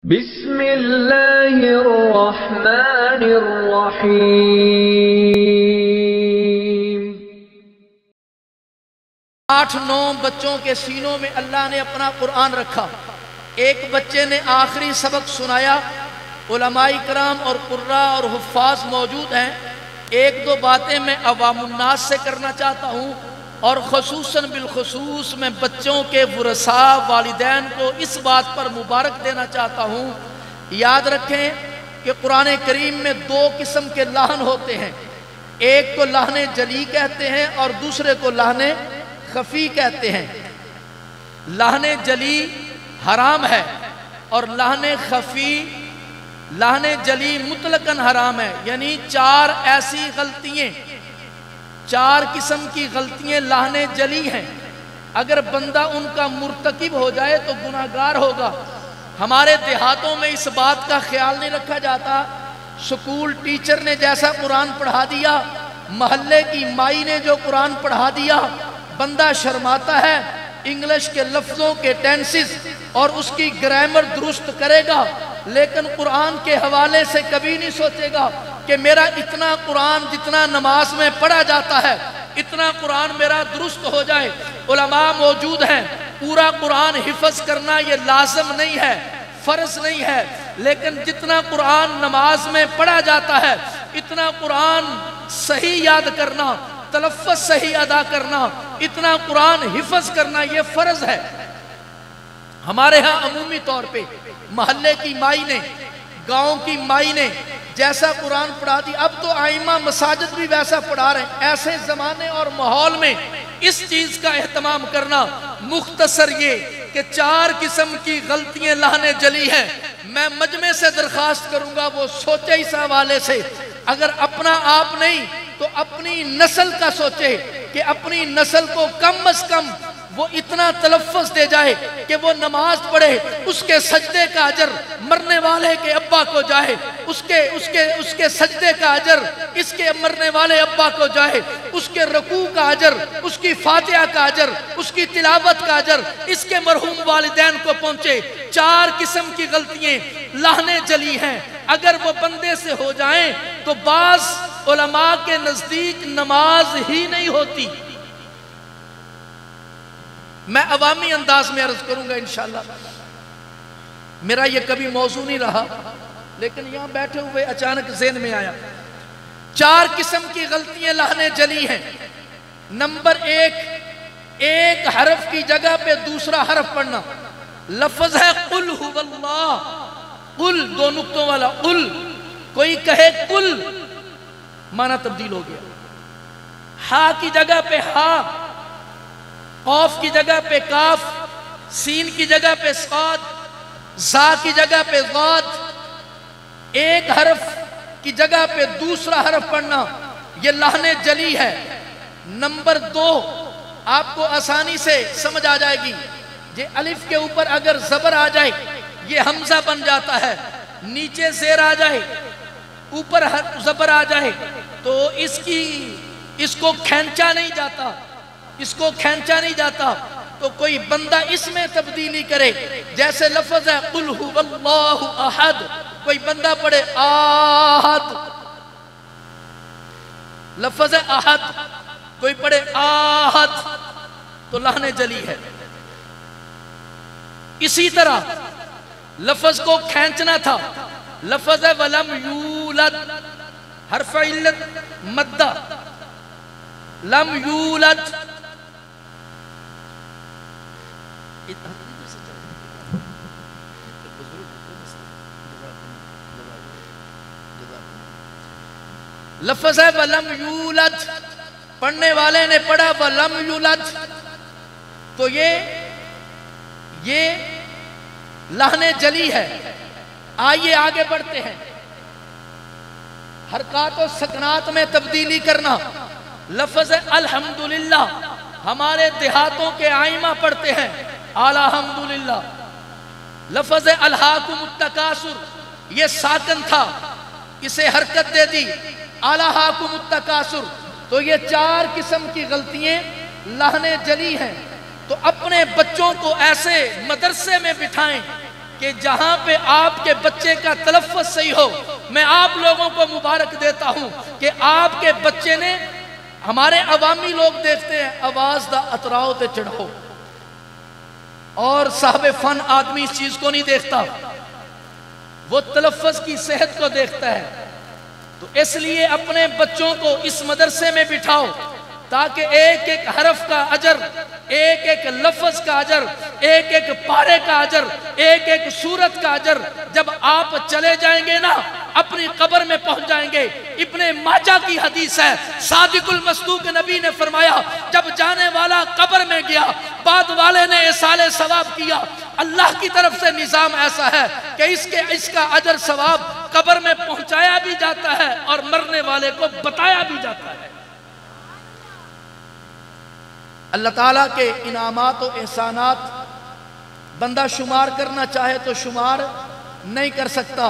بسم اللہ الرحمن الرحیم۔ 8-9 بچوں کے سینوں میں اللہ نے اپنا قرآن رکھا۔ ایک بچے نے آخری سبق سنایا۔ علماء کرام اور قراء اور حفاظ موجود ہیں۔ ایک دو باتیں میں عوام الناس سے کرنا چاہتا ہوں، اور خصوصاً بالخصوص میں بچوں کے ورثاء والدین کو اس بات پر مبارک دینا چاہتا ہوں۔ یاد رکھیں کہ قرآن کریم میں 2 قسم کے لعن ہوتے ہیں۔ ایک کو لعن جلی کہتے ہیں اور دوسرے کو لعن خفی کہتے ہیں۔ لعن جلی حرام ہے اور لعن خفی، لعن جلی مطلقاً حرام ہے، یعنی 4 ایسی غلطیاں، 4 قسم کی غلطیاں لعن جلی ہیں۔ اگر بندہ ان کا مرتکب ہو جائے تو گناہگار ہوگا۔ ہمارے دیہاتوں میں اس بات کا خیال نہیں رکھا جاتا۔ سکول ٹیچر نے جیسا قرآن پڑھا دیا، محلے کی مائی نے جو قرآن پڑھا دیا، بندہ شرماتا ہے، انگلش کے لفظوں کے ٹینسز اور اس کی گرامر درست کرے گا، لیکن قرآن کے حوالے سے کبھی نہیں سوچے گا کہ میرا اتنا قرآن جتنا نماز میں پڑھا جاتا ہے، اتنا قرآن میرا درست ہو جائے۔ علماء موجود ہیں، پورا قرآن حفظ کرنا یہ لازم نہیں ہے، فرض نہیں ہے، لیکن جتنا قرآن نماز میں پڑھا جاتا ہے، اتنا قرآن صحیح یاد کرنا، تلفظ صحیح ادا کرنا، اتنا قرآن حفظ کرنا یہ فرض ہے۔ ہمارے ہاں عمومی طور پہ محلے کی مائی نے، گاؤں کی مائی نے جیسا قرآن پڑھا دی، اب تو ائمہ مساجد بھی ویسا پڑھا رہے ہیں۔ ایسے زمانے اور ماحول میں اس چیز کا اہتمام کرنا، مختصر یہ کہ 4 قسم کی غلطیاں لعن جلی ہیں۔ میں مجمع سے درخواست کروں گا وہ سوچے اس حوالے سے، اگر اپنا آپ نہیں تو اپنی نسل کا سوچے کہ اپنی نسل کو کم از کم وہ اتنا تلفظ دے جائے کہ وہ نماز پڑھے، اس کے سجدے کا اجر مرنے والے کے ابا کو جائے، اس کے سجدے کا اجر اس کے مرنے والے ابا کو جائے، اس کے رکوع کا اجر، اس کی فاتحہ کا اجر، اس کی تلاوت کا اجر اس کے مرحوم والدین کو پہنچے۔ 4 قسم کی غلطیاں لعن جلی ہیں، اگر وہ بندے سے ہو جائیں تو بعض علماء کے نزدیک نماز ہی نہیں ہوتی۔ میں عوامی انداز میں عرض کروں گا انشاءاللہ، میرا یہ کبھی موضوع نہیں رہا، لیکن یہاں بیٹھے ہوئے اچانک ذہن میں آیا۔ 4 قسم کی غلطیاں لعن جلی ہیں۔ نمبر 1، ایک حرف کی جگہ پہ دوسرا حرف پڑھنا۔ لفظ ہے قل هو اللہ، قل 2 نقطوں والا قل، کوئی کہے قل، معنی تبدیل ہو گیا۔ ہا کی جگہ پہ ہا، قوف کی جگہ پہ کاف، سین کی جگہ پہ صاد، زا کی جگہ پہ ضاد، ایک حرف کی جگہ پہ دوسرا حرف پڑھنا، یہ لعن جلی ہے۔ نمبر 2، آپ کو آسانی سے سمجھ آ جائے گی، یہ الف کے اوپر اگر زبر آ جائے یہ حمزہ بن جاتا ہے، نیچے زیر آ جائے اوپر زبر آ جائے تو اس کو کھینچا نہیں جاتا، اس کو کھینچا نہیں جاتا، تو کوئی بندہ اس میں تبدیلی کرے۔ جیسے لفظ ہے قل هو اللہ احد، کوئی بندہ پڑھے آحد، لفظ ہے احد، کوئی پڑھے آحد، تو لعن جلی ہے۔ اسی طرح لفظ کو کھینچنا تھا، لفظ ہے ولم یولد، حرف علت مدہ، لم یولد، لفظ ہے وَلَمْ یولد، پڑھنے والے نے پڑھا وَلَمْ یولد، تو یہ لعن جلی ہے۔ آئیے آگے بڑھتے ہیں۔ حرکات و سکنات میں تبدیلی کرنا، لفظ ہے الحمدللہ، ہمارے دیہاتوں کے ائمہ پڑھتے ہیں الحمدللہ۔ لفظ ہے الہاکم التکاثر، یہ ساکن تھا، اسے حرکت دے دی الہاکم التکاثر، تو یہ 4 قسم کی غلطیاں لعن جلی ہیں۔ تو اپنے بچوں کو ایسے مدرسے میں بٹھائیں کہ جہاں پہ آپ کے بچے کا تلفظ صحیح ہو، میں آپ لوگوں کو مبارک دیتا ہوں کہ آپ کے بچے نے، ہمارے عوامی لوگ دیکھتے ہیں آواز دا اتراؤ تے چڑھو، اور صاحب فن آدمی اس چیز کو نہیں دیکھتا، وہ تلفظ کی صحت کو دیکھتا ہے۔ تو اس لیے اپنے بچوں کو اس مدرسے میں بٹھاؤ تاکہ ایک ایک حرف کا اجر، ایک ایک لفظ کا اجر، ایک ایک پارے کا اجر، ایک ایک سورت کا اجر جب آپ چلے جائیں گے نا، اپنی قبر میں پہنچ جائیں گے۔ ابن ماجہ کی حدیث ہے، صادق المصدوق نبی نے فرمایا جب جانے والا قبر میں گیا، بعد والے نے ایصال ثواب کیا، اللہ کی طرف سے نظام ایسا ہے کہ اس کا اجر ثواب قبر میں پہنچایا بھی جاتا ہے اور مرنے والے کو بتایا بھی جاتا ہے۔ اللہ تعالیٰ کے انعامات و احسانات بندہ شمار کرنا چاہے تو شمار نہیں کر سکتا۔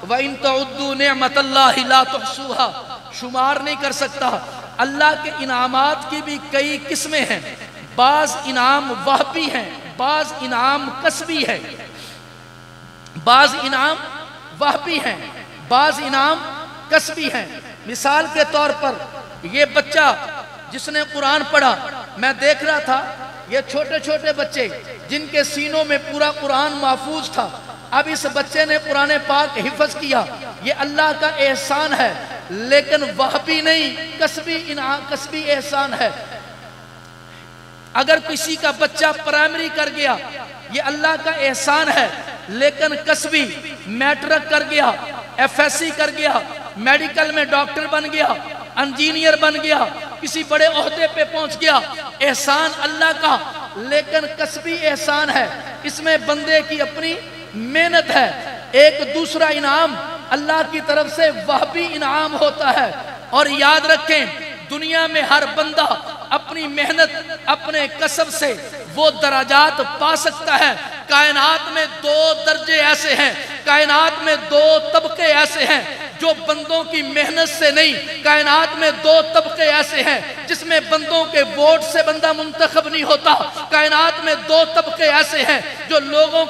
وَإِن تَعُدُّوا نِعْمَةَ اللَّهِ لَا تُحْصُوهَا، شمار نہیں کر سکتا۔ اللہ کے انعامات کی بھی کئی قسمیں ہیں، بعض انعام وہبی ہیں، بعض انعام کسبی ہے، بعض انعام وہبی ہیں، بعض انعام کسبی ہیں۔ مثال کے طور پر یہ بچہ جس نے قرآن پڑھا، میں دیکھ رہا تھا یہ چھوٹے چھوٹے بچے جن کے سینوں میں پورا قرآن محفوظ تھا، اب اس بچے نے قرآن پاک حفظ کیا، یہ اللہ کا احسان ہے، لیکن وہبی نہیں، کسبی احسان ہے۔ اگر کسی کا بچہ پرائمری کر گیا، یہ اللہ کا احسان ہے، لیکن کسبی میٹرک کر گیا، ایف ایس سی کر گیا، میڈیکل میں ڈاکٹر بن گیا، انجینئر بن گیا، کسی بڑے عہدے پہ پہنچ گیا، احسان اللہ کا، لیکن کسبی احسان ہے، اس میں بندے کی اپنی محنت ہے۔ ایک دوسرا انعام اللہ کی طرف سے وہبی انعام ہوتا ہے۔ اور یاد رکھیں دنیا میں ہر بندہ اپنی محنت، اپنے کسب سے وہ درجات پا سکتا ہے۔ کائنات میں دو درجے ایسے ہیں، کائنات میں دو طبقے ایسے ہیں جو بندوں کی محنت سے نہیں، کائنات میں دو طبقے ایسے ہیں جس میں بندوں کے ووٹ سے بندہ منتخب نہیں ہوتا، کائنات میں دو طبقے ایسے ہیں جو لوگوں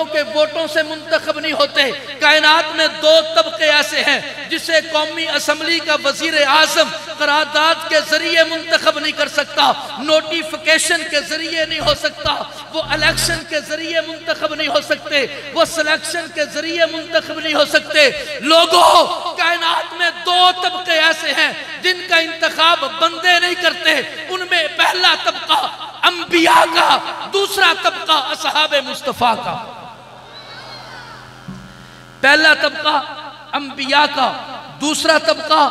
کے ووٹوں سے منتخب نہیں ہوتے، کائنات میں دو طبقے ایسے ہیں جسے قومی اسمبلی کا وزیر اعظم قرارداد کے ذریعے منتخب نہیں کر سکتا، نوٹیفیکیشن کے ذریعے نہیں ہو سکتا، وہ الیکشن کے ذریعے منتخب نہیں ہو سکتے، وہ سلیکشن کے ذریعے منتخب نہیں ہو سکتے۔ لوگوں، کائنات میں دو طبقے ایسے ہیں جن کا انتخاب بندے نہیں کرتے، ان میں پہلا طبقہ انبیاء کا، دوسرا طبقہ اصحاب مصطفیٰ کا۔ پہلا طبقہ انبیاء کا، دوسرا طبقہ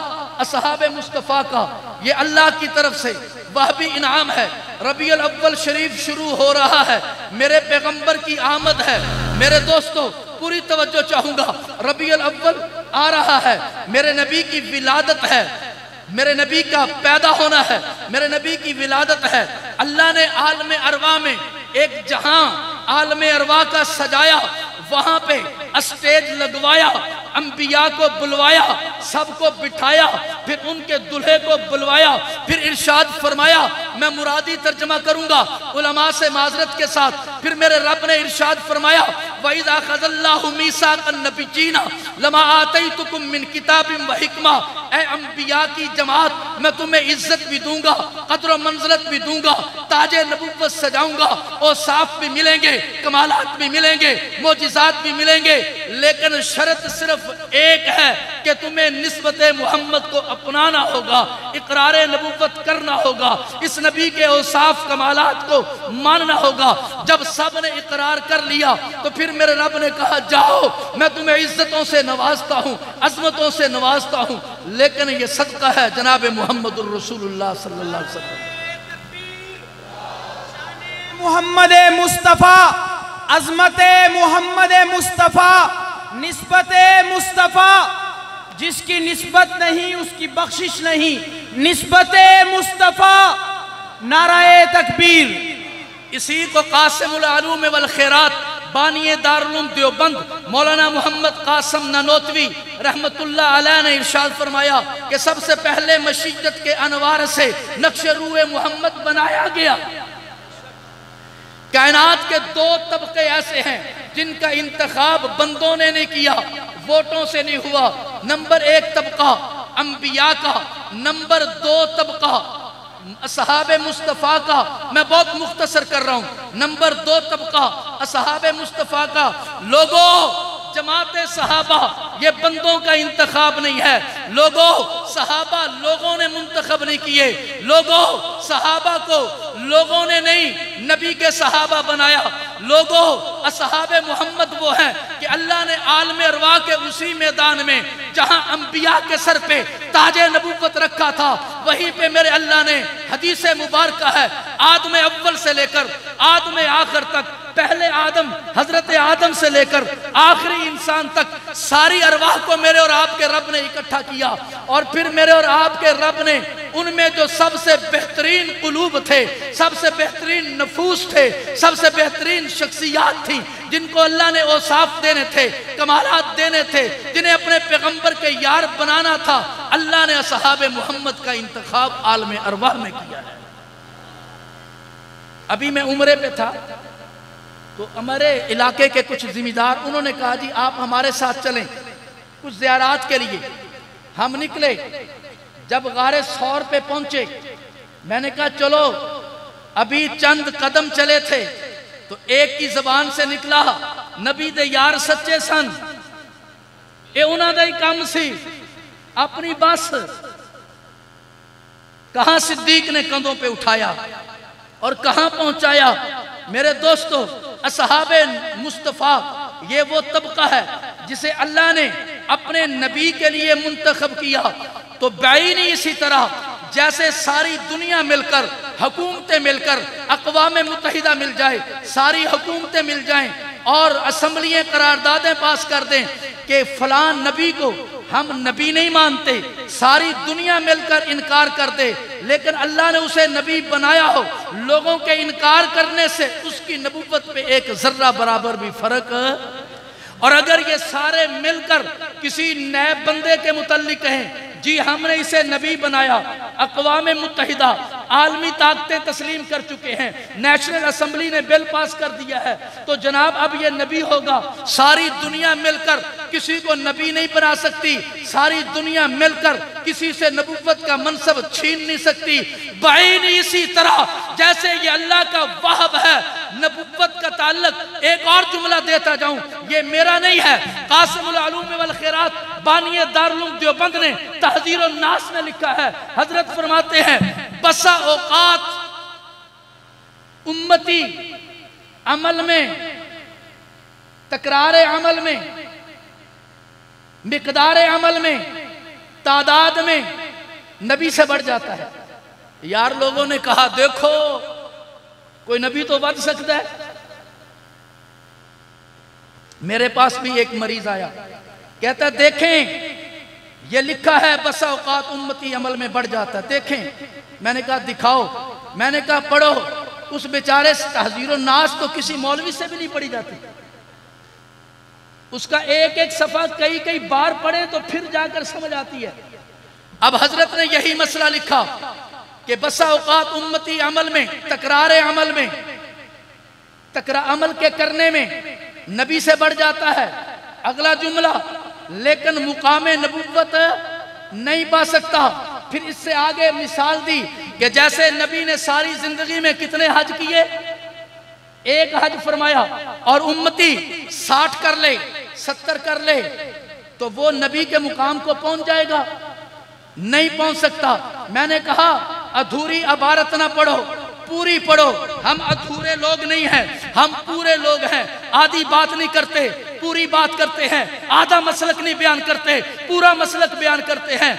اصحاب مصطفیٰ کا۔ یہ اللہ کی طرف سے وہبی انعام ہے۔ ربیع الاول شریف شروع ہو رہا ہے، میرے پیغمبر کی آمد ہے۔ میرے دوستو پوری توجہ چاہوں گا، ربیع الاول آ رہا ہے، میرے نبی کی ولادت ہے، میرے نبی کا پیدا ہونا ہے، میرے نبی کی ولادت ہے۔ اللہ نے عالم ارواح میں ایک جہاں عالم ارواح کا سجایا، وہاں پہ اسٹیج لگوایا، انبیاء کو بلوایا، سب کو بٹھایا، پھر ان کے دلہے کو بلوایا، پھر ارشاد فرمایا، میں مرادی ترجمہ کروں گا علماء سے معذرت کے ساتھ، پھر میرے رب نے ارشاد فرمایا وَإِذَا أَخَذَ اللَّهُ مِيثَاقَ النَّبِيِّينَ لَمَا آتَيْتُكُم مِّن كِتَابٍ وَحِكْمَةٍ، اے انبیاء کی جماعت میں تمہیں عزت بھی دوں گا، قدر و منزلت بھی دوں گا، تاج نبوت سجاؤں گا، اوصاف بھی ملیں گے، کمالات بھی ملیں گے، معجزات بھی ملیں گے، لیکن شرط صرف ایک ہے کہ تمہیں نسبت محمد کو اپنانا ہوگا، اقرار نبوت کرنا ہوگا، اس نبی کے اوصاف کمالات کو ماننا ہوگا۔ جب سب نے اقرار کر لیا تو پھر میرے رب نے کہا جاؤ، میں تمہیں عزتوں سے نوازتا ہوں، عظمتوں سے نوازتا ہوں، لیکن یہ صدقہ ہے جناب محمد الرسول اللہ صلی اللہ علیہ وسلم۔ محمد مصطفیٰ، عظمت محمد مصطفیٰ، نسبت مصطفیٰ، جس کی نسبت نہیں اس کی بخشش نہیں، نسبت مصطفیٰ، نعرہ تکبیر۔ اسی کو قاسم العلوم والخیرات بانی دارالعلوم دیوبند مولانا محمد قاسم نانوتوی رحمت اللہ علیہ نے ارشاد فرمایا کہ سب سے پہلے مشیت کے انوار سے نقش روح محمد بنایا گیا۔ کائنات کے دو طبقے ایسے ہیں جن کا انتخاب بندوں نے نہیں کیا، ووٹوں سے نہیں ہوا۔ نمبر ایک طبقہ انبیاء کا، نمبر دو طبقہ اصحاب مصطفیٰ کا۔ میں بہت مختصر کر رہا ہوں۔ نمبر دو طبقہ اصحاب مصطفیٰ کا۔ لوگوں، جماعت صحابہ یہ بندوں کا انتخاب نہیں ہے۔ لوگوں، صحابہ لوگوں نے منتخب نہیں کیے۔ لوگوں، صحابہ کو لوگوں نے نہیں نبی کے صحابہ بنایا۔ لوگوں، اصحاب محمد وہ ہیں کہ اللہ نے عالم ارواح کے اسی میدان میں جہاں انبیاء کے سر پہ تاج نبوت رکھا تھا، وہیں پہ میرے اللہ نے حدیث مبارکہ ہے، آدم اول سے لے کر آدم آخر تک، پہلے آدم حضرت آدم سے لے کر آخری انسان تک ساری ارواح کو میرے اور آپ کے رب نے اکٹھا کیا، اور پھر میرے اور آپ کے رب نے ان میں جو سب سے بہترین قلوب تھے، سب سے بہترین نفوس تھے، سب سے بہترین شخصیات تھیں، جن کو اللہ نے اوصاف دینے تھے، کمالات دینے تھے، جنہیں اپنے پیغمبر کے یار بنانا تھا، اللہ نے اصحاب محمد کا انتخاب عالم ارواح میں کیا ہے۔ ابھی میں عمرے پہ تھا تو ہمارے علاقے کے کچھ ذمہ دار انہوں نے کہا جی آپ ہمارے ساتھ چلیں کچھ زیارات کے لیے۔ ہم نکلے، جب غار ثور پہ پہنچے میں نے کہا چلو، ابھی چند قدم چلے تھے تو ایک کی زبان سے نکلا نبی دے یار سچے سن، اے انہاں دا ہی کام سی، اپنی بس کہاں صدیق نے کندھوں پہ اٹھایا اور کہاں پہنچایا۔ میرے دوستو، اصحاب مصطفیٰ یہ وہ طبقہ ہے جسے اللہ نے اپنے نبی کے لیے منتخب کیا۔ تو بعینی اسی طرح جیسے ساری دنیا مل کر، حکومتیں مل کر، اقوام متحدہ مل جائے، ساری حکومتیں مل جائیں اور اسمبلیاں قراردادیں پاس کر دیں کہ فلان نبی کو ہم نبی نہیں مانتے، ساری دنیا مل کر انکار کر دے، لیکن اللہ نے اسے نبی بنایا ہو، لوگوں کے انکار کرنے سے اس کی نبوت پہ ایک ذرہ برابر بھی فرق۔ اور اگر یہ سارے مل کر کسی نئے بندے کے متعلق کہیں جی ہم نے اسے نبی بنایا، اقوام متحدہ عالمی طاقتیں تسلیم کر چکے ہیں، نیشنل اسمبلی نے بل پاس کر دیا ہے، تو جناب اب یہ نبی ہوگا، ساری دنیا مل کر کسی کو نبی نہیں بنا سکتی، ساری دنیا مل کر کسی سے نبوت کا منصب چھین نہیں سکتی۔ بعینی اسی طرح جیسے یہ اللہ کا وہب ہے نبوت کا تعلق، ایک اور جملہ دیتا جاؤں، یہ میرا نہیں ہے، قاسم العلوم والخیرات بانی دارالعلوم دیوبند نے تحذیر الناس میں لکھا ہے۔ حضرت فرماتے ہیں بسا اوقات امتی عمل میں، تکرار عمل میں، مقدار عمل میں، تعداد میں نبی سے بڑھ جاتا ہے۔ یار لوگوں نے کہا دیکھو کوئی نبی تو بن سکتا ہے۔ میرے پاس بھی ایک مریض آیا، کہتا ہے دیکھیں یہ لکھا ہے بسا اوقات امتی عمل میں بڑھ جاتا ہے، دیکھیں۔ میں نے کہا دکھاؤ، میں نے کہا پڑھو۔ اس بیچارے تحذیر الناس تو کسی مولوی سے بھی نہیں پڑھی جاتی، اس کا ایک ایک صفحہ کئی کئی بار پڑھیں تو پھر جا کر سمجھ آتی ہے۔ اب حضرت نے یہی مسئلہ لکھا کہ بسا اوقات امتی عمل میں، تکرار عمل میں، عمل کے کرنے میں نبی سے بڑھ جاتا ہے۔ اگلا جملہ لیکن مقام نبوت نہیں پا سکتا۔ پھر اس سے آگے مثال دی کہ جیسے نبی نے ساری زندگی میں کتنے حج کیے، ایک حج فرمایا، اور امتی 60 کر لے، 70 کر لے تو وہ نبی کے مقام کو پہنچ جائے گا؟ نہیں پہنچ سکتا۔ میں نے کہا ادھوری عبارت نہ پڑھو، پوری پڑھو۔ ہم ادھورے لوگ نہیں ہیں، ہم پورے لوگ ہیں، آدھی بات نہیں کرتے، پوری بات کرتے ہیں، آدھا مسلک نہیں بیان کرتے، پورا مسلک بیان کرتے ہیں۔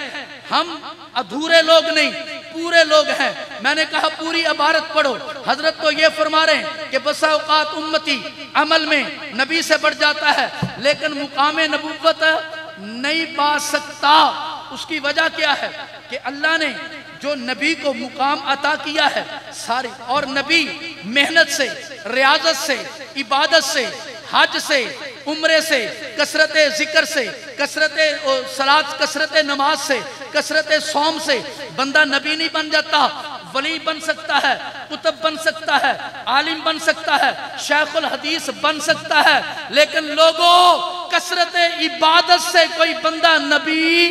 ہم ادھورے لوگ نہیں، پورے لوگ ہیں۔ میں نے کہا پوری عبارت پڑھو۔ حضرت تو یہ فرما رہے ہیں کہ بسا اوقات امتی عمل میں نبی سے بڑھ جاتا ہے لیکن مقام نبوت نہیں پا سکتا۔ اس کی وجہ کیا ہے کہ اللہ نے جو نبی کو مقام عطا کیا ہے ساری، اور نبی محنت سے، ریاضت سے، عبادت سے، حج سے، عمرے سے، کثرت ذکر سے، کثرت صلاۃ، کثرت نماز سے، کثرت صوم سے بندہ نبی نہیں بن جاتا۔ ولی بن سکتا ہے، کتب بن سکتا ہے، عالم بن سکتا ہے، شیخ الحدیث بن سکتا ہے، لیکن لوگوں کثرت عبادت سے کوئی بندہ نبی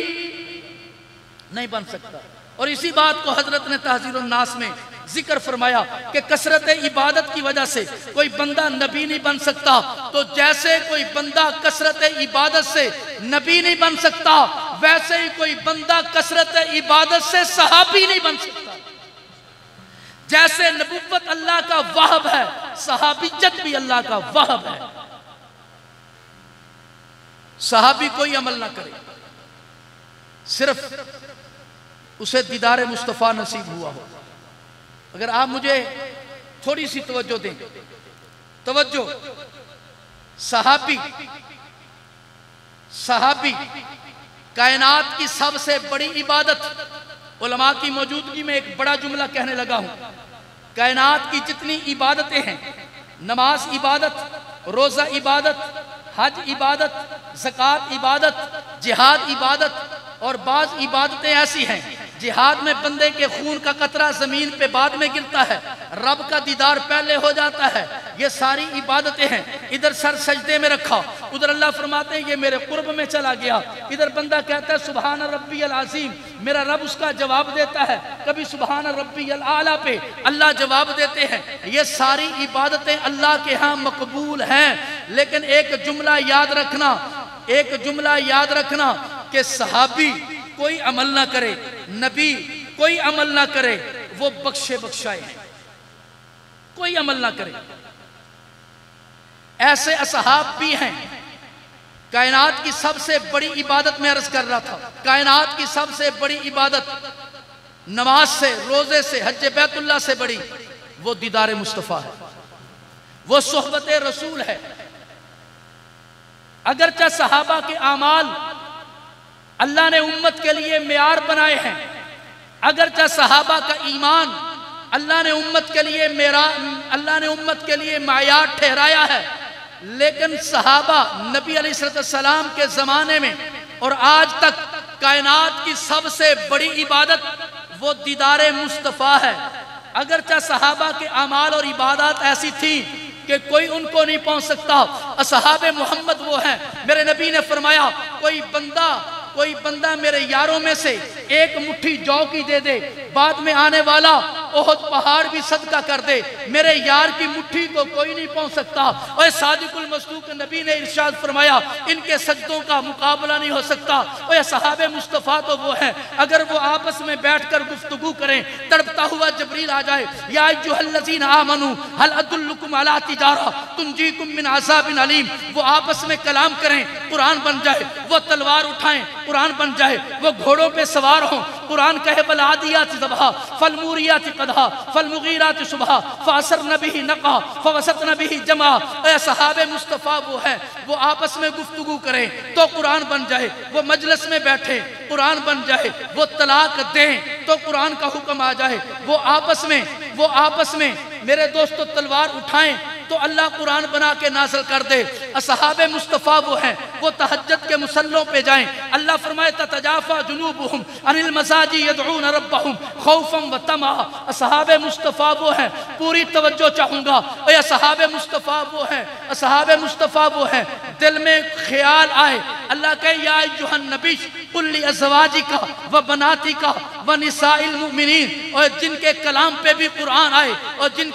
نہیں بن سکتا۔ اور اسی بات کو حضرت نے تحذیر الناس میں ذکر فرمایا کہ کثرت عبادت کی وجہ سے کوئی بندہ نبی نہیں بن سکتا، تو جیسے کوئی بندہ کثرت عبادت سے نبی نہیں بن سکتا، ویسے ہی کوئی بندہ کثرت عبادت سے صحابی نہیں بن سکتا۔ جیسے نبوت اللہ کا وہب ہے، صحابیت بھی اللہ کا وہب ہے۔ صحابی کوئی عمل نہ کرے، صرف اسے دیدار مصطفیٰ نصیب ہوا ہو۔ اگر آپ مجھے تھوڑی سی توجہ دیں، توجہ، صحابی کائنات کی سب سے بڑی عبادت، علماء کی موجودگی میں ایک بڑا جملہ کہنے لگا ہوں، کائنات کی جتنی عبادتیں ہیں، نماز عبادت، روزہ عبادت، حج عبادت، زکوٰۃ عبادت، جہاد عبادت، اور بعض عبادتیں ایسی ہیں جہاد میں بندے کے خون کا قطرہ زمین پہ بعد میں گرتا ہے، رب کا دیدار پہلے ہو جاتا ہے، یہ ساری عبادتیں ہیں۔ ادھر سر سجدے میں رکھا، ادھر اللہ فرماتے ہیں یہ میرے قرب میں چلا گیا، ادھر بندہ کہتا ہے سبحان ربی العظیم، میرا رب اس کا جواب دیتا ہے، کبھی سبحان ربی الاعلیٰ پہ اللہ جواب دیتے ہیں۔ یہ ساری عبادتیں اللہ کے ہاں مقبول ہیں، لیکن ایک جملہ یاد رکھنا کہ صحابی کوئی عمل نہ کرے، نبی کوئی عمل نہ کرے، وہ بخشے بخشائے ہیں، کوئی عمل نہ کرے۔ ایسے اصحاب بھی ہیں۔ کائنات کی سب سے بڑی عبادت میں عرض کر رہا تھا، کائنات کی سب سے بڑی عبادت نماز سے، روزے سے، حج بیت اللہ سے بڑی وہ دیدار مصطفیٰ ہے، وہ صحبت رسول ہے۔ اگرچہ صحابہ کے اعمال اللہ نے امت کے لیے معیار بنائے ہیں، اگرچہ صحابہ کا ایمان اللہ نے امت کے لیے معیار ٹھہرایا ہے، لیکن صحابہ نبی علیہ السلام کے زمانے میں اور آج تک کائنات کی سب سے بڑی عبادت وہ دیدار مصطفیٰ ہے۔ اگرچہ صحابہ کے اعمال اور عبادات ایسی تھیں کہ کوئی ان کو نہیں پہنچ سکتا، اصحاب محمد وہ ہیں۔ میرے نبی نے فرمایا کوئی بندہ میرے یاروں میں سے ایک مٹھی جو کی دے دے، بعد میں آنے والا احد پہاڑ بھی صدقہ کر دے، میرے یار کی مٹھی کو کوئی نہیں پہنچ سکتا۔ اور صادق المصدوق نبی نے ارشاد فرمایا ان کے سجدوں کا مقابلہ نہیں ہو سکتا۔ اور یہ صحابہ مصطفیٰ تو وہ ہیں، اگر وہ آپس میں بیٹھ کر گفتگو کریں، تڑپتا ہوا جبریل آ جائے، یا ایھا الذین آمنوا هل ادلکم علی تجارہ تنجیکم من عذاب علیم، وہ آپس میں کلام کریں، قرآن بن جائے، وہ تلوار اٹھائیں، قرآن بن جائے، وہ گھوڑوں پہ سوار ہوں، قرآن کہے والعادیات ضبحا فالموریات قدحا فالمغیرات صبحا فاثرن بہ نقعا فوسطن بہ جمعا۔ اے صحاب مصطفیٰ وہ ہے، وہ آپس میں گفتگو کریں تو قرآن بن جائے، وہ مجلس میں بیٹھیں قرآن بن جائے، وہ طلاق دیں تو قرآن کا حکم آ جائے، وہ آپس میں میرے دوستو تلوار اٹھائیں تو اللہ قرآن بنا کے نازل کر دے۔ اصحاب مصطفیٰ وہ ہیں، وہ تہجد کے مصلوں پہ جائیں، اللہ فرمائے تتجافا جنوبہم عن المضاجع یدعون ربہم خوفا وطمعا۔ اصحاب مصطفیٰ وہ ہیں، پوری توجہ چاہوں گا، اے اصحاب مصطفیٰ وہ ہیں، دل میں خیال آئے، اللہ کہے یا ایھا النبی قل لازواجک وبناتک ونساء المؤمنین، اور جن کے کلام پہ بھی قرآن آئے اور جن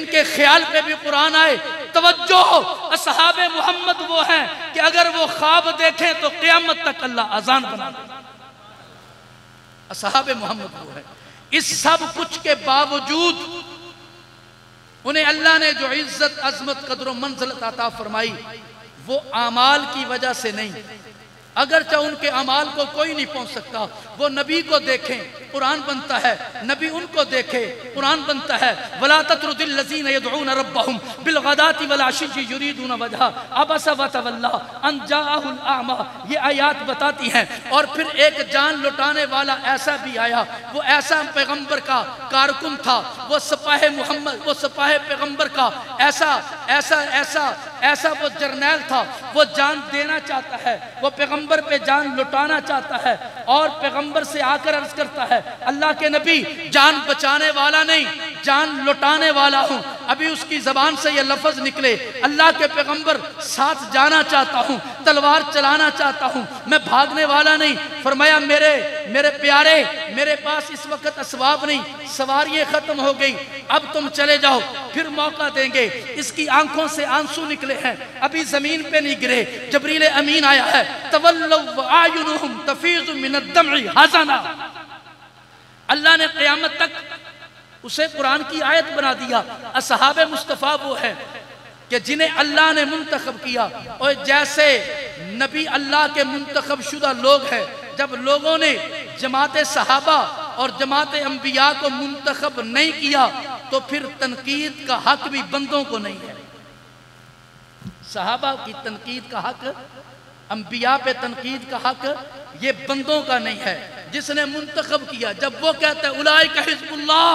کے خیال پہ بھی قرآن آئے، توجہ، اصحاب محمد وہ ہیں کہ اگر وہ خواب دیکھیں تو قیامت تک اللہ اذان بنا دے۔ اصحاب محمد وہ ہیں۔ اس سب کچھ کے باوجود انہیں اللہ نے جو عزت، عظمت، قدر و منزلت عطا فرمائی وہ اعمال کی وجہ سے نہیں، اگرچہ ان کے اعمال کو کوئی نہیں پہنچ سکتا۔ وہ نبی کو دیکھیں قرآن بنتا ہے، نبی ان کو دیکھے قرآن بنتا ہے۔ وَلَا تَطْرُدِ الَّذِينَ يَدْعُونَ رَبَّهُمْ بِالْغَدَاةِ وَالْعَشِيِّ يُرِيدُونَ وَجْهَهُ عَبَسَ وَتَوَلَّىٰ أَن جَاءَهُ الْأَعْمَىٰ، یہ آیات بتاتی ہیں۔ اور پھر ایک جان لٹانے والا ایسا بھی آیا، وہ ایسا پیغمبر کا کارکن تھا، وہ سپاہ محمد، وہ سپاہ پیغمبر کا ایسا وہ جرنیل تھا، وہ جان دینا چاہتا ہے، وہ پیغمبر پیغمبر پہ جان لٹانا چاہتا ہے اور پیغمبر سے آ کر عرض کرتا ہے اللہ کے نبی جان بچانے والا نہیں جان لٹانے والا ہوں، ابھی اس کی زبان سے یہ لفظ نکلے اللہ کے پیغمبر ساتھ جانا چاہتا ہوں، تلوار چلانا چاہتا ہوں، میں بھاگنے والا نہیں۔ فرمایا میرے پیارے میرے پاس اس وقت اسباب نہیں، سواریاں ختم ہو گئی، اب تم چلے جاؤ، پھر موقع دیں گے۔ اس کی آنکھوں سے آنسو نکلے ہیں، ابھی زمین پہ نہیں گرے، جبریل امین آیا ہے، تولوا واعینہم تفیض من الدمع حزنا۔ اللہ نے قیامت تک اسے قرآن کی آیت بنا دیا۔ اصحاب مصطفیٰ وہ ہے کہ جنہیں اللہ نے منتخب کیا، اور جیسے نبی اللہ کے منتخب شدہ لوگ ہیں، جب لوگوں نے جماعت صحابہ اور جماعت انبیاء کو منتخب نہیں کیا تو پھر تنقید کا حق بھی بندوں کو نہیں ہے۔ صحابہ کی تنقید کا حق، انبیاء پہ تنقید کا حق یہ بندوں کا نہیں ہے۔ جس نے منتخب کیا، جب وہ کہتا ہے اولئک حزب اللہ،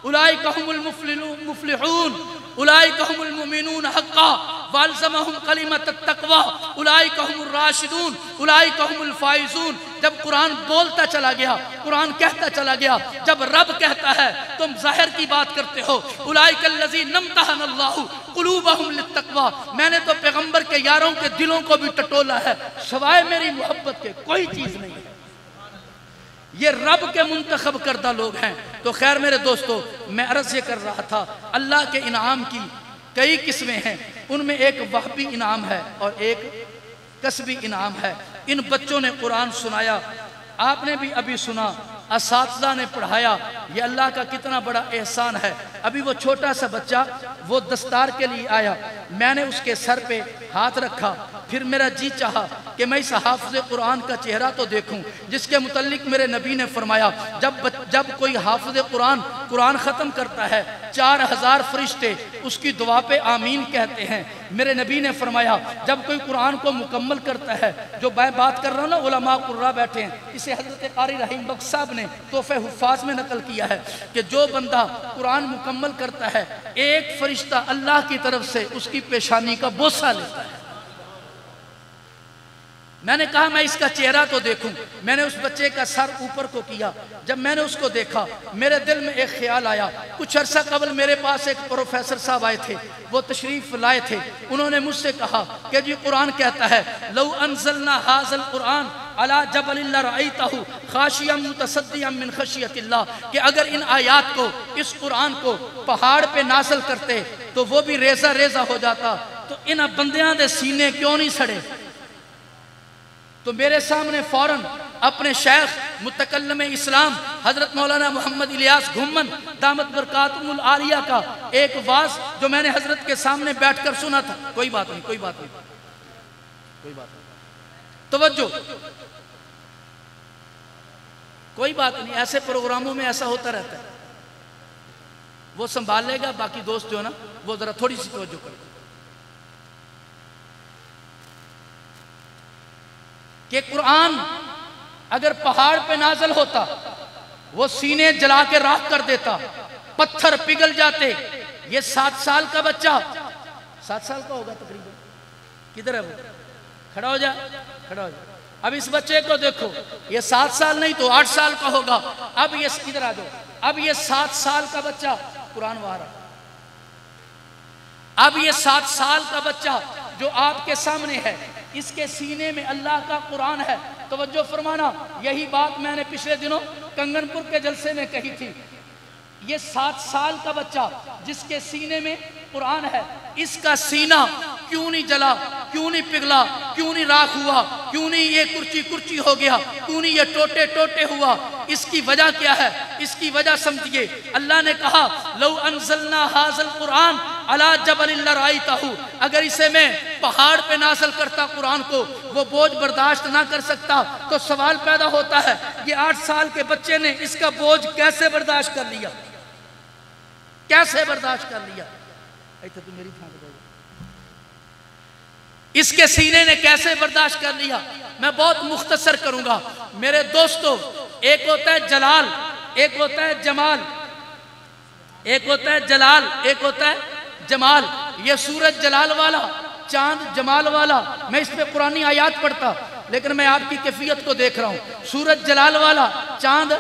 اولئک هم المفلحون، اولئک هم المؤمنون حقا والزمهم کلمۃ التقوی، اولئک هم الراشدون، اولئک هم الفائزون۔ جب قرآن بولتا چلا گیا، قرآن کہتا چلا گیا، جب رب کہتا ہے تم ظاہر کی بات کرتے ہو، اولئک الذین امتحن اللہ قلوبہم للتقوی، میں نے تو پیغمبر کے یاروں کے دلوں کو بھی ٹٹولا ہے، سوائے میری محبت کے کوئی چیز نہیں ہے۔ یہ رب کے منتخب کردہ لوگ ہیں۔ تو خیر میرے دوستو، میں عرض یہ کر رہا تھا اللہ کے انعام کی کئی قسمیں ہیں، ان میں ایک وہبی انعام ہے اور ایک کسبی انعام ہے۔ ان بچوں نے قرآن سنایا، آپ نے بھی ابھی سنا، اساتذہ نے پڑھایا، یہ اللہ کا کتنا بڑا احسان ہے۔ ابھی وہ چھوٹا سا بچہ وہ دستار کے لیے آیا، میں نے اس کے سر پہ ہاتھ رکھا، پھر میرا جی چاہا کہ میں اس حافظ قرآن کا چہرہ تو دیکھوں جس کے متعلق میرے نبی نے فرمایا جب کوئی حافظ قرآن ختم کرتا ہے 4000 فرشتے اس کی دعا پہ آمین کہتے ہیں۔ میرے نبی نے فرمایا جب کوئی قرآن کو مکمل کرتا ہے، جو میں بات کر رہا ہوں نا علماء قراء بیٹھے ہیں، اسے حضرت قاری رحیم بخش صاحب نے تحفہ حفاظ میں نقل کیا ہے کہ جو بندہ قرآن مکمل کرتا ہے، ایک فرشتہ اللہ کی طرف سے اس کی پیشانی کا بوسہ لیتا ہے۔ میں نے کہا میں اس کا چہرہ تو دیکھوں، میں نے اس بچے کا سر اوپر کو کیا، جب میں نے اس کو دیکھا میرے دل میں ایک خیال آیا۔ کچھ عرصہ قبل میرے پاس ایک پروفیسر صاحب آئے تھے، وہ تشریف لائے تھے، انہوں نے مجھ سے کہا کہ جی قرآن کہتا ہے لو انزلنا ھذا القرآن علی جبل لرأیتہ خاشعا متصدعا من خشیۃ اللہ، کہ اگر ان آیات کو، اس قرآن کو پہاڑ پہ نازل کرتے تو وہ بھی ریزہ ریزہ ہو جاتا، تو ان بندیاں دے سینے کیوں نہیں سڑے؟ تو میرے سامنے فوراً اپنے شیخ متکلم اسلام حضرت مولانا محمد الیاس گھمن دامت برکاتہم العالیہ کا ایک واعظ جو میں نے حضرت کے سامنے بیٹھ کر سنا تھا، کوئی بات نہیں توجہ، کوئی بات نہیں، ایسے پروگراموں میں ایسا ہوتا رہتا ہے، وہ سنبھال لے گا، باقی دوست جو ہے نا وہ ذرا تھوڑی سی توجہ کرے کہ قرآن اگر پہاڑ پہ نازل ہوتا وہ سینے جلا کے راکھ کر دیتا، پتھر پگھل جاتے۔ یہ 7 سال کا بچہ، 7 سال کا ہوگا تقریباً، کدھر ہے وہ؟ کھڑا ہو جا، کھڑا ہو جا۔ اب اس بچے کو دیکھو، یہ 7 سال نہیں تو 8 سال کا ہوگا۔ اب یہ ادھر آ جاؤ، اب یہ 7 سال کا بچہ قرآن وارا، اب یہ 7 سال کا بچہ جو آپ کے سامنے ہے، اس کے سینے میں اللہ کا قرآن ہے۔ توجہ فرمانا، یہی بات میں نے پچھلے دنوں کنگن پور کے جلسے میں کہی تھی۔ یہ 7 سال کا بچہ جس کے سینے میں قرآن ہے، اس کا سینہ کیوں نہیں جلا، کیوں نہیں پگھلا، کیوں نہیں راکھ ہوا، کیوں نہیں یہ کرچی ہو گیا، کیوں نہیں یہ ٹوٹے ہوا؟ اس کی وجہ کیا ہے؟ اس کی وجہ سمجھئے، اللہ نے کہا لو انزلنا ھذا القرآن علی جبل لرأیتہ، اگر اسے میں پہاڑ پہ نازل کرتا قرآن کو، وہ بوجھ برداشت نہ کر سکتا۔ تو سوال پیدا ہوتا ہے یہ 8 سال کے بچے نے اس کا بوجھ کیسے برداشت کر لیا؟ کیسے برداشت کر لیا؟ اس کے سینے نے کیسے برداشت کر لیا؟ میں بہت مختصر کروں گا میرے دوستو۔ ایک ہوتا ہے جلال، ایک ہوتا ہے جمال، ایک ہوتا ہے جلال، ایک ہوتا ہے جمال۔ یہ سورج جلال والا، چاند جمال والا، میں اس پہ قرآنی آیات پڑھتا، لیکن میں آپ کی کیفیت کو دیکھ رہا ہوں. سورج جلال والا، چاند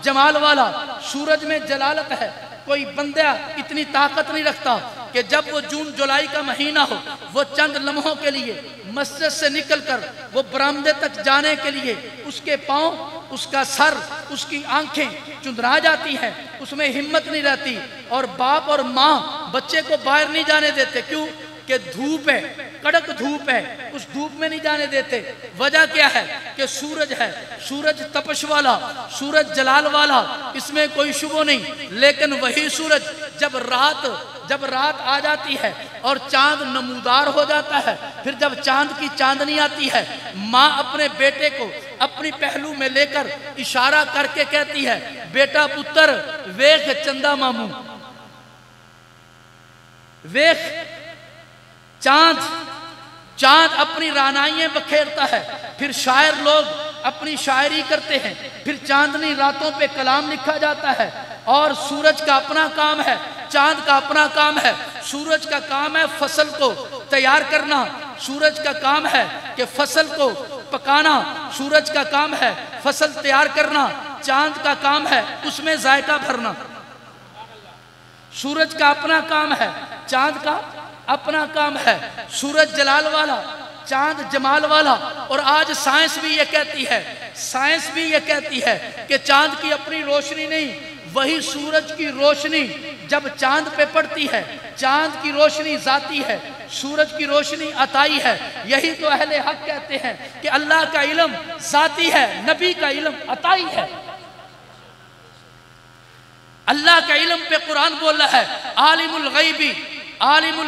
جمال والا. سورج میں جلالت ہے. کوئی بندہ اتنی طاقت نہیں رکھتا کہ جب وہ جون جولائی کا مہینہ ہو، وہ چند لمحوں کے لیے مسجد سے نکل کر وہ برآمدے تک جانے کے لیے اس کے پاؤں، اس کا سر، اس کی آنکھیں چندرا جاتی ہیں، اس میں ہمت نہیں رہتی. اور باپ اور ماں بچے کو باہر نہیں جانے دیتے. کیوں؟ کہ دھوپ ہے، کڑک دھوپ ہے، اس دھوپ میں نہیں جانے دیتے. وجہ کیا ہے؟ کہ سورج ہے. سورج تپش والا، سورج جلال والا، اس میں کوئی شبہ نہیں. لیکن وہی سورج جب رات آ جاتی ہے اور چاند نمودار ہو جاتا ہے، پھر جب چاند کی چاندنی آتی ہے، ماں اپنے بیٹے کو اپنی پہلو میں لے کر اشارہ کر کے کہتی ہے، بیٹا پتر ویکھ چندہ ماموں، ویکھ چاند اپنی رانائیاں بکھیرتا ہے. پھر شاعر لوگ اپنی شاعری کرتے ہیں، پھر چاندنی راتوں پہ کلام لکھا جاتا ہے. اور سورج کا اپنا کام ہے، چاند کا اپنا کام ہے. سورج کا کام ہے فصل کو تیار کرنا، سورج کا کام ہے کہ فصل کو پکانا، سورج کا کام ہے فصل تیار کرنا. چاند کا کام ہے اس میں ذائقہ بھرنا. سورج کا اپنا کام ہے، چاند کا اپنا کام ہے. سورج جلال والا، چاند جمال والا. اور آج سائنس بھی یہ کہتی ہے کہ چاند کی اپنی روشنی نہیں، وہی سورج کی روشنی جب چاند پہ پڑتی ہے، چاند کی روشنی ذاتی ہے، سورج کی روشنی عطائی ہے. یہی تو اہل حق کہتے ہیں کہ اللہ کا علم ذاتی ہے، نبی کا علم عطائی ہے. اللہ کا علم پہ قرآن بول رہا ہے، عالم الغیبی عالم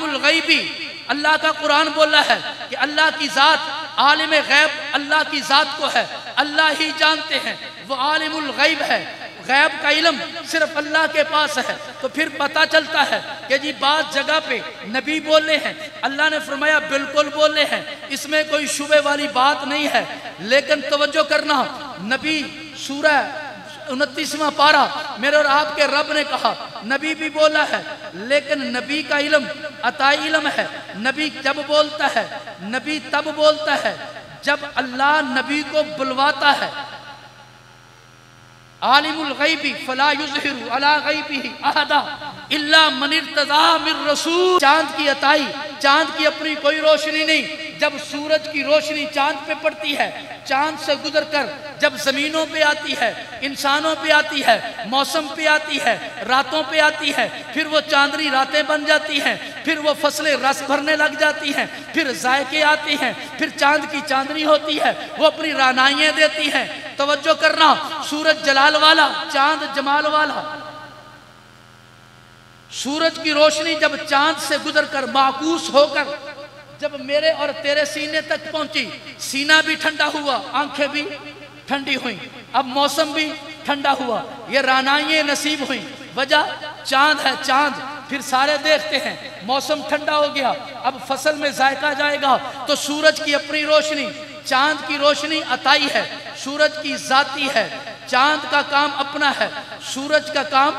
الغیبی. اللہ کا قرآن بول رہا ہے کہ اللہ کی ذات عالم غیب اللہ کی ذات کو ہے، اللہ ہی جانتے ہیں، وہ عالم الغیب ہے. غیب کا علم صرف اللہ کے پاس ہے. تو پھر پتہ چلتا ہے کہ جی بعض جگہ پہ نبی بولے ہیں، اللہ نے فرمایا بالکل بولے ہیں، اس میں کوئی شبہ والی بات نہیں ہے. لیکن توجہ کرنا، نبی سورہ 29واں پارہ میرے اور آپ کے رب نے کہا نبی بھی بولا ہے، لیکن نبی کا علم عطائی علم ہے. نبی جب بولتا ہے، نبی تب بولتا ہے جب اللہ نبی کو بلواتا ہے. عالم الغیبی فلا یظہر علی غیبہ احدا الا من ارتضی من رسول. چاند کی عطائی، چاند کی اپنی کوئی روشنی نہیں. جب سورج کی روشنی چاند پہ پڑتی ہے، چاند سے گزر کر جب زمینوں پہ آتی ہے، انسانوں پہ آتی ہے، موسم پہ آتی ہے، راتوں پہ آتی ہے، پھر وہ چاندنی راتیں بن جاتی ہیں، پھر وہ فصلیں رس بھرنے لگ جاتی ہیں، پھر ذائقے آتے ہیں، پھر چاند کی چاندنی ہوتی ہے، وہ اپنی رانائیاں دیتی ہیں. توجہ کرنا، سورج جلال والا، چاند جمال والا. سورج کی روشنی جب چاند سے گزر کر معکوس ہو کر جب میرے اور تیرے سینے تک پہنچی، سینہ بھی ٹھنڈا ہوا، آنکھیں بھی ٹھنڈی ہوئیں، اب موسم بھی ٹھنڈا ہوا، یہ رانائیاں نصیب ہوئیں. وجہ چاند ہے، چاند. پھر سارے دیکھتے ہیں موسم ٹھنڈا ہو گیا، اب فصل میں ذائقہ جائے گا. تو سورج کی اپنی روشنی، چاند کی روشنی عطائی ہے، سورج کی ذاتی ہے. چاند کا کام اپنا ہے، سورج کا کام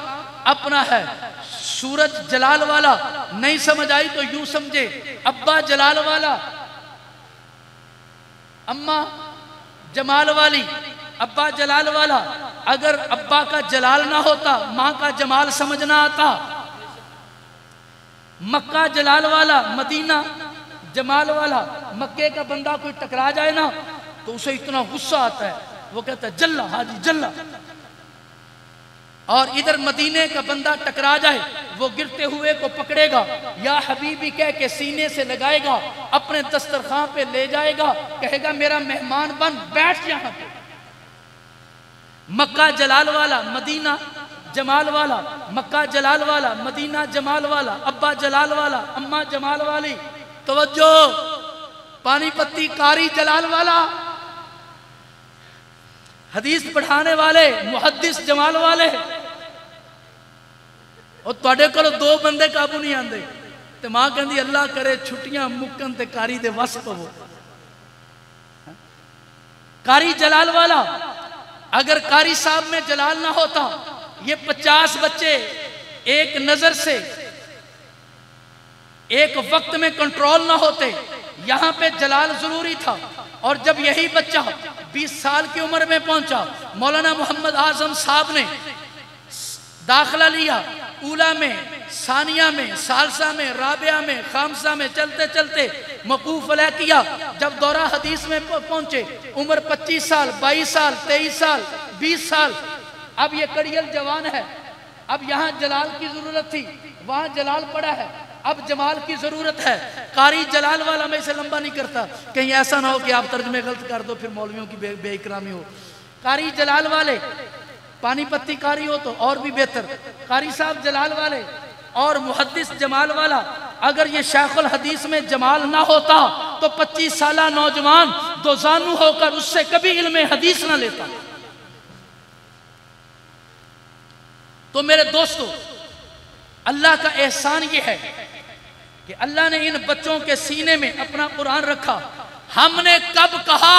اپنا ہے. سورج جلال والا نہیں سمجھ آئی تو یوں سمجھے، ابا جلال والا، اماں جمال والی. ابا جلال والا، اگر ابا کا جلال نہ ہوتا ماں کا جمال سمجھنا آتا. مکہ جلال والا، مدینہ جمال والا. مکے کا بندہ کوئی ٹکرا جائے نا تو اسے اتنا غصہ آتا ہے، وہ کہتا ہے جلا حاجی جلا. اور ادھر مدینے کا بندہ ٹکرا جائے، وہ گرتے ہوئے کو پکڑے گا، یا حبیبی کہہ کے سینے سے لگائے گا، اپنے دسترخوان پہ لے جائے گا، کہے گا میرا مہمان بن بیٹھ یہاں پہ. مکہ جلال والا، مدینہ جمال والا. مکہ جلال والا، مدینہ جمال والا. ابا جلال والا، اماں جمال والی. توجہ، پانی پتی قاری جلال والا، حدیث پڑھانے والے محدث جمال والے. اور تواڈے کول دو بندے قابو نہیں آندے تے ماں کہندی اللہ کرے چھٹیاں مکن تے قاری دے وس پو. قاری جلال والا، اگر قاری صاحب میں جلال نہ ہوتا، یہ 50 بچے ایک نظر سے ایک وقت میں کنٹرول نہ ہوتے، یہاں پہ جلال ضروری تھا، اور جب یہی بچہ 20 سال کی عمر میں پہنچا، مولانا محمد اعظم صاحب نے داخلہ لیا، اولا میں، ثانیہ میں، ثالثہ میں، رابعہ میں، خامسہ میں، چلتے چلتے موقوف علیہ کیا۔ جب دورہ حدیث میں پہنچے، عمر 25 سال، 22 سال، 23 سال، 20 سال، اب یہ کڑیل جوان ہے، اب یہاں جلال کی ضرورت تھی، وہاں جلال پڑا ہے، اب جمال کی ضرورت ہے۔ قاری جلال والا میں اسے لمبا نہیں کرتا، کہیں ایسا نہ ہو کہ آپ ترجمے غلط کر دو، پھر مولویوں کی بے اکرامی ہو۔ قاری جلال والے، پانی پتی قاری ہو تو اور بھی بہتر، قاری صاحب جلال والے اور محدث جمال والا۔ اگر یہ شیخ الحدیث میں جمال نہ ہوتا تو 25 سالہ نوجوان دو زانو ہو کر اس سے کبھی علم حدیث نہ لیتا۔ تو میرے دوستو، اللہ کا احسان یہ ہے کہ اللہ نے ان بچوں کے سینے میں اپنا قرآن رکھا۔ ہم نے کب کہا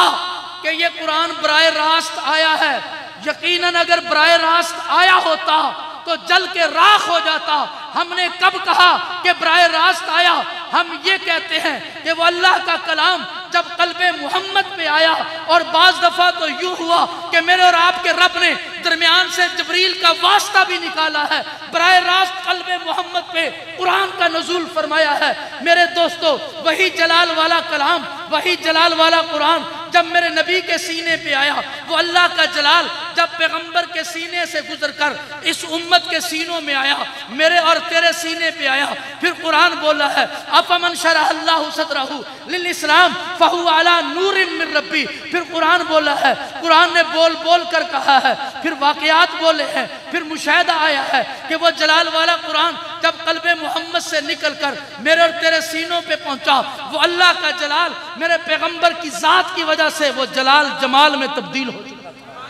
کہ یہ قرآن براہ راست آیا ہے؟ یقیناً اگر براہ راست آیا ہوتا تو جل کے راکھ ہو جاتا۔ ہم نے کب کہا کہ براہ راست آیا؟ ہم یہ کہتے ہیں کہ وہ اللہ کا کلام جب قلب محمد پہ آیا، اور بعض دفعہ تو یوں ہوا کہ میرے اور آپ کے رب نے درمیان سے جبریل کا واسطہ بھی نکالا ہے، براہ راست قلب محمد پہ قرآن کا نزول فرمایا ہے۔ میرے دوستو، وہی جلال والا کلام، وہی جلال والا قرآن جب میرے نبی کے سینے پہ آیا، وہ اللہ کا جلال جب پیغمبر کے سینے سے گزر کر اس امت کے سینوں میں آیا، میرے اور تیرے سینے پہ آیا، پھر قرآن بولا ہے افمن شرح اللہ صدرہ للاسلام فہو علی نور من ربی۔ پھر قرآن بولا ہے، قرآن نے بول بول کر کہا ہے، پھر واقعات بولے ہیں، پھر مشاہدہ آیا ہے کہ وہ جلال والا قرآن جب قلب محمد سے نکل کر میرے اور تیرے سینوں پہ پہنچا، وہ اللہ کا جلال میرے پیغمبر کی ذات کی وجہ سے وہ جلال جمال میں تبدیل ہو چکا تھا،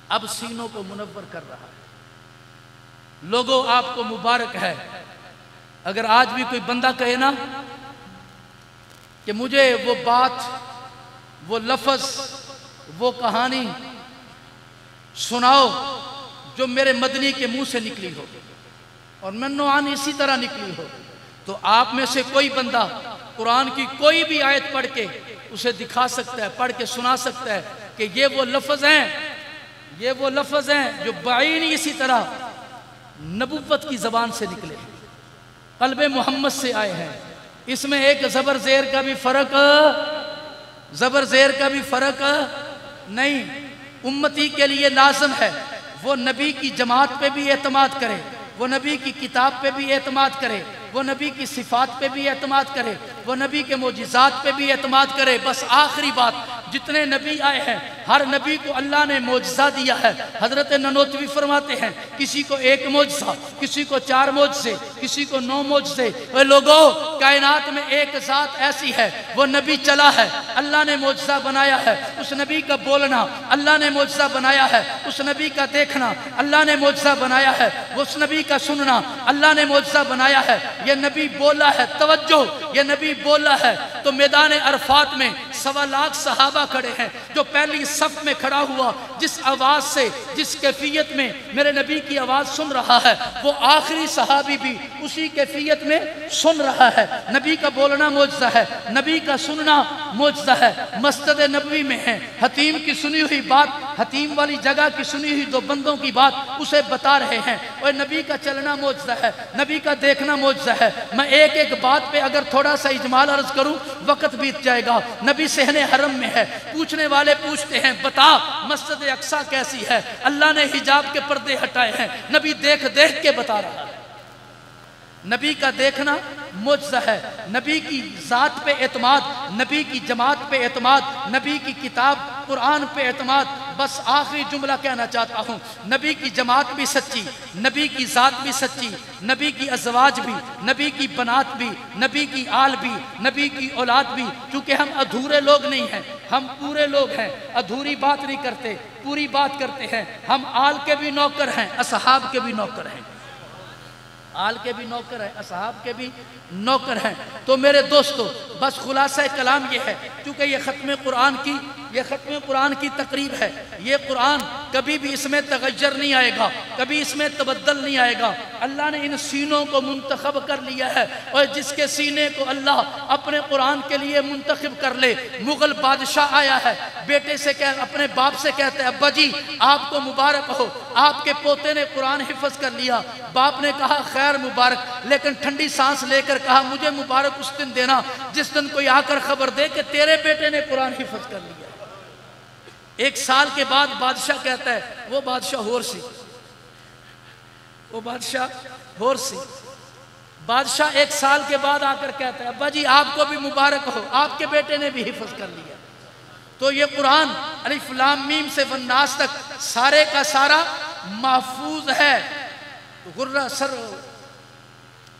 اب سینوں کو منور کر رہا ہے۔ لوگوں، آپ کو مبارک ہے اگر آج بھی کوئی بندہ کہے نا کہ مجھے وہ بات، وہ لفظ، وہ کہانی سناؤ جو میرے مدنی کے منہ سے نکلی ہو اور منوعان اسی طرح نکلی ہو، تو آپ میں سے کوئی بندہ قرآن کی کوئی بھی آیت پڑھ کے اسے دکھا سکتا ہے، پڑھ کے سنا سکتا ہے کہ یہ وہ لفظ ہیں، یہ وہ لفظ ہیں جو بعینی اسی طرح نبوت کی زبان سے نکلے، قلب محمد سے آئے ہیں۔ اس میں ایک زبر زیر کا بھی فرق، زبر زیر کا بھی فرق نہیں۔ امتی کے لیے لازم ہے وہ نبی کی جماعت پہ بھی اعتماد کرے، وہ نبی کی کتاب پہ بھی اعتماد کرے، وہ نبی کی صفات پہ بھی اعتماد کرے، وہ نبی کے معجزات پہ بھی اعتماد کرے۔ بس آخری بات، جتنے نبی آئے ہیں ہر نبی کو اللہ نے معجزہ دیا ہے۔ حضرت ننوتوی فرماتے ہیں کسی کو 1 معجزہ، کسی کو 4 معجزے، کسی کو 9 معجزے۔ اے لوگوں، کائنات میں ایک ذات ایسی ہے، وہ نبی چلا ہے، اللہ نے معجزہ بنایا ہے، اس نبی کا بولنا اللہ نے معجزہ بنایا ہے، اس نبی کا دیکھنا اللہ نے معجزہ بنایا ہے، اس نبی کا سننا اللہ نے معجزہ بنایا ہے۔ یہ نبی بولا ہے، توجہ، یہ نبی بولا ہے تو میدان عرفات میں 1.25 لاکھ صحابہ کھڑے ہیں۔ جو پہلی صف میں کھڑا ہوا، جس آواز سے، جس کیفیت میں میرے نبی کی آواز سن رہا ہے، وہ آخری صحابی بھی اسی کیفیت میں سن رہا ہے۔ نبی کا بولنا معجزہ ہے، نبی کا سننا معجزہ ہے۔ مسجد نبوی میں ہے، حتیم کی سنی ہوئی بات، حتیم والی جگہ کی سنی ہوئی 2 بندوں کی بات اسے بتا رہے ہیں، اور نبی کا چلنا معجزہ ہے، نبی کا دیکھنا معجزہ ہے۔ میں ایک ایک بات پہ اگر تھوڑا سا اجمال عرض کروں وقت بیت جائے گا۔ نبی صحن حرم میں ہے، پوچھنے والے پوچھتے ہیں بتا مسجد اقصی کیسی ہے؟ اللہ نے حجاب کے پردے ہٹائے ہیں، نبی دیکھ دیکھ کے بتا رہا ہے۔ نبی کا دیکھنا معجزہ ہے، نبی کی ذات پہ اعتماد، نبی کی جماعت پہ اعتماد، نبی کی کتاب قرآن پہ اعتماد۔ بس آخری جملہ کہنا چاہتا ہوں، نبی کی جماعت بھی سچی، نبی کی ذات بھی سچی، نبی کی ازواج بھی، نبی کی بنات بھی، نبی کی آل بھی، نبی کی اولاد بھی۔ چونکہ ہم ادھورے لوگ نہیں ہیں، ہم پورے لوگ ہیں، ادھوری بات نہیں کرتے، پوری بات کرتے ہیں۔ ہم آل کے بھی نوکر ہیں، اصحاب کے بھی نوکر ہیں، آل کے بھی نوکر ہیں، اصحاب کے بھی نوکر ہیں۔ تو میرے دوستو، بس خلاصہ کلام یہ ہے، کیونکہ یہ ختم قرآن کی تقریب ہے، یہ قرآن کبھی بھی اس میں تغیر نہیں آئے گا، کبھی اس میں تبدل نہیں آئے گا۔ اللہ نے ان سینوں کو منتخب کر لیا ہے، اور جس کے سینے کو اللہ اپنے قرآن کے لیے منتخب کر لے۔ مغل بادشاہ آیا ہے، بیٹے سے اپنے باپ سے کہتا ہے ابا جی آپ کو مبارک ہو، آپ کے پوتے نے قرآن حفظ کر لیا۔ باپ نے کہا خیر مبارک، لیکن ٹھنڈی سانس لے کر کہا مجھے مبارک اس دن دینا جس دن کوئی آ کر خبر دے کہ تیرے بیٹے نے قرآن حفظ کر لیا۔ 1 سال کے بعد بادشاہ کہتا ہے، وہ بادشاہ ہور سی بادشاہ 1 سال کے بعد آ کر کہتا ہے ابا جی آپ کو بھی مبارک ہو، آپ کے بیٹے نے بھی حفظ کر لیا۔ تو یہ قرآن الف لام میم سے والناس تک سارے کا سارا محفوظ ہے۔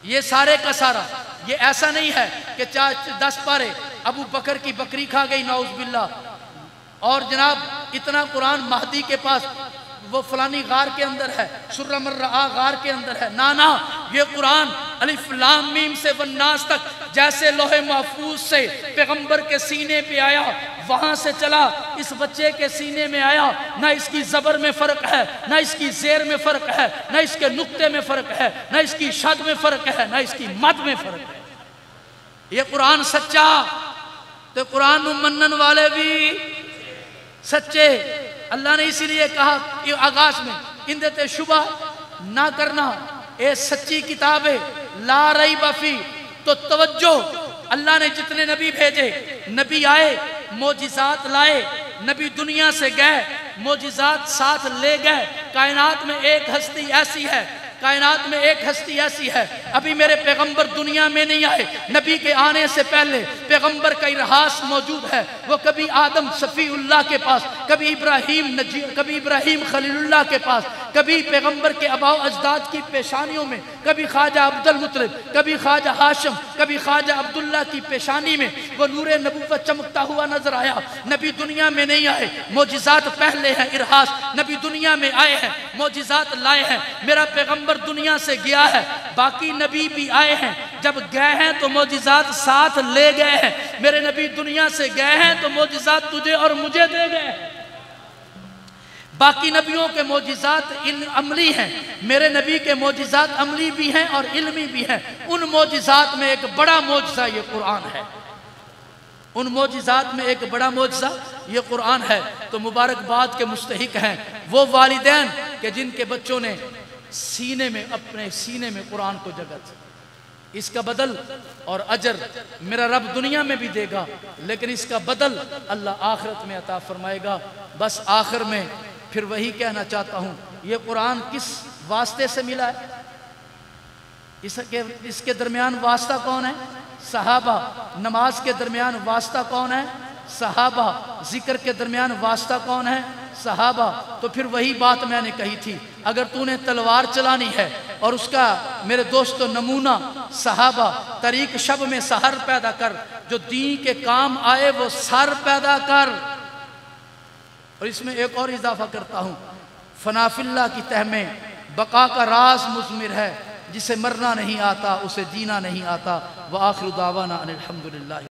یہ سارے کا سارا، یہ ایسا نہیں ہے کہ 10 پارے ابو بکر کی بکری کھا گئی نعوذ باللہ، اور جناب اتنا قرآن مہدی کے پاس وہ فلانی غار کے اندر ہے، سرہ مرآ غار کے اندر ہے۔ نا یہ قرآن الف لام میم سے والناس تک جیسے لوح محفوظ سے پیغمبر کے سینے پہ آیا، وہاں سے چلا اس بچے کے سینے میں آیا، نہ اس کی زبر میں فرق ہے، نہ اس کی زیر میں فرق ہے، نہ اس کے نقطے میں فرق ہے، نہ اس کی شد میں فرق ہے، نہ اس کی مد میں فرق ہے۔ یہ قرآن سچا تو قرآن منن والے بھی سچے۔ اللہ نے اسی لیے کہا کہ آغاز میں اندتے شبہ نہ کرنا، اے سچی کتاب ہے لا ریب فی۔ تو توجہ، اللہ نے جتنے نبی بھیجے، نبی آئے معجزات لائے، نبی دنیا سے گئے معجزات ساتھ لے گئے۔ کائنات میں ایک ہستی ایسی ہے، کائنات میں ایک ہستی ایسی ہے، ابھی میرے پیغمبر دنیا میں نہیں آئے، نبی کے آنے سے پہلے پیغمبر کا ارہاس موجود ہے۔ وہ کبھی آدم صفی اللہ کے پاس، کبھی ابراہیم خلیل اللہ کے پاس، کبھی پیغمبر کے آباء و اجداد کی پیشانیوں میں، کبھی خواجہ عبد المطلب، کبھی خواجہ ہاشم، کبھی خواجہ عبداللہ کی پیشانی میں وہ نور نبوت چمکتا ہوا نظر آیا۔ نبی دنیا میں نہیں آئے، معجزات پہلے ہیں، ارہاس نبی دنیا میں آئے ہیں، معجزات لائے ہیں۔ میرا پیغمبر دنیا سے گیا ہے، باقی نبی بھی آئے ہیں، جب گئے ہیں تو معجزات ساتھ لے گئے ہیں۔ میرے نبی دنیا سے گئے ہیں تو معجزات تجھے اور مجھے دے گئے ہیں۔ باقی نبیوں کے معجزات عملی ہیں، میرے نبی کے معجزات عملی بھی ہیں اور علمی بھی ہیں۔ ان معجزات میں ایک بڑا معجزہ یہ قرآن ہے، ان معجزات میں ایک بڑا معجزہ یہ قرآن ہے۔ تو مبارکباد کے مستحق ہیں وہ والدین کہ جن کے بچوں نے سینے میں، اپنے سینے میں قرآن کو جگہ تھی۔ اس کا بدل اور اجر میرا رب دنیا میں بھی دے گا، لیکن اس کا بدل اللہ آخرت میں عطا فرمائے گا۔ بس آخر میں پھر وہی کہنا چاہتا ہوں، یہ قرآن کس واسطے سے ملا ہے؟ اس کے درمیان واسطہ کون ہے؟ صحابہ۔ نماز کے درمیان واسطہ کون ہے؟ صحابہ۔ ذکر کے درمیان واسطہ کون ہے؟ صحابہ۔ تو پھر وہی بات میں نے کہی تھی، اگر تو نے تلوار چلانی ہے اور اس کا میرے دوستو نمونہ صحابہ، طریق شب میں سحر پیدا کر، جو دین کے کام آئے وہ سر پیدا کر۔ اور اس میں ایک اور اضافہ کرتا ہوں، فنا فی اللہ کی تہ میں بقا کا راز مضمر ہے، جسے مرنا نہیں آتا اسے جینا نہیں آتا۔ وآخر دعوانا ان الحمدللہ۔